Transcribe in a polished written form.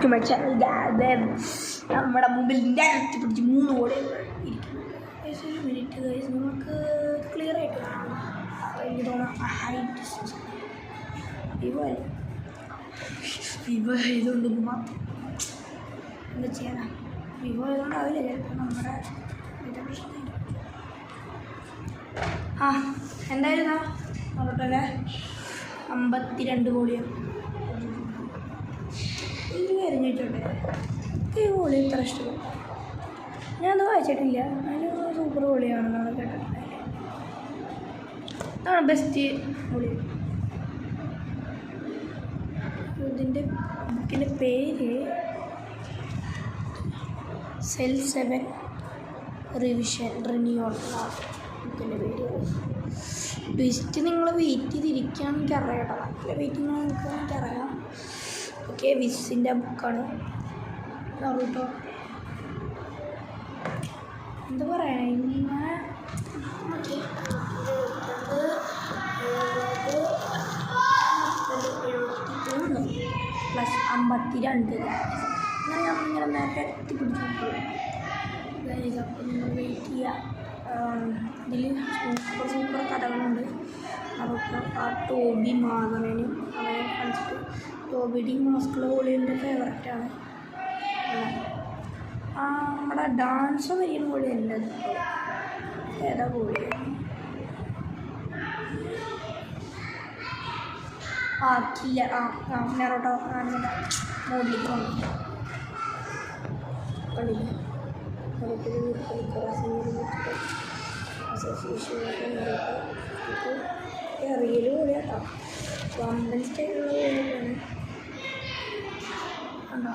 To my channel. നമ്മുടെ മുമ്പിൽ direct പിടിച്ച് 3 കോടി ഇരിക്കുന്നു. ഒരു മിനിറ്റ് ഗൈസ്, നമുക്ക് ക്ലിയർ ആയിട്ട് കാണാം. അപ്പോൾ എനിക്ക് തോന്നുന്നു ഹൈ ഡിസ്റ്റൻസ് വിവോ ആയതുകൊണ്ട് മാത്രം എന്താ ചെയ്യാനാ, വിവോ ആയതുകൊണ്ടാവില്ല ചിലപ്പോൾ നമ്മുടെ ഇതിൻ്റെ പ്രശ്നം. എന്തായിരുന്നാ നോക്കട്ടല്ലേ, 52 കോടിയാണ്. ഒരു കാര്യം ചോദിച്ചോട്ടെ, ഈ കോളി ഇത്ര ഇഷ്ടപ്പെട്ടു? ഞാനത് വായിച്ചിട്ടില്ല. അതിന് സൂപ്പർ കോളിയാണെന്നാണ് കേട്ടിട്ടുണ്ടായത്. അതാണ് ബെസ്റ്റ് കോളി. ഇതിൻ്റെ ബുക്കിൻ്റെ പേര് സെൽ 7 റിവിഷൻ റിന്യൂവൽ ബുക്കിൻ്റെ പേര്. ട്വിസ്റ്റ് നിങ്ങൾ വെയിറ്റ് ചെയ്തിരിക്കുകയാണ്, എനിക്കറിയാം കേട്ടോ. നല്ല വെയിറ്റിംഗ് നിങ്ങൾക്ക് എനിക്കറിയാം. ഓക്കെ, വിസിൻ്റെ ബുക്കാണ് കേട്ടോ. എന്താ പറയണേ, ഇങ്ങനെ പ്ലസ് 52 അങ്ങനെ നമ്മളിങ്ങനെ നേരത്തെ എത്തിപ്പിടിച്ചു. അപ്പോൾ നിങ്ങൾ വെയിറ്റ് ചെയ്യുക. ഇതിൽ സൂപ്പർ കഥകളുണ്ട്. അതൊക്കെ ആ ടോബി മാധവനും അവരെ കളിച്ചിട്ട് ടോബി മാസ്കുള്ള കോളിൻ്റെ ഫേവററ്റാണ്. നമ്മുടെ ഡാൻസ് കഴിയുന്ന കോളി അല്ല, ഏതാ കോളി? കില്ലർ. നെറോട്ടോ മോഡിലേക്ക് വന്നു കണ്ടില്ല. റിയൽ കോളിയാട്ടോ, വമ്പൻ സ്റ്റൈലുള്ള കോളിയാണ്. കണ്ടോ?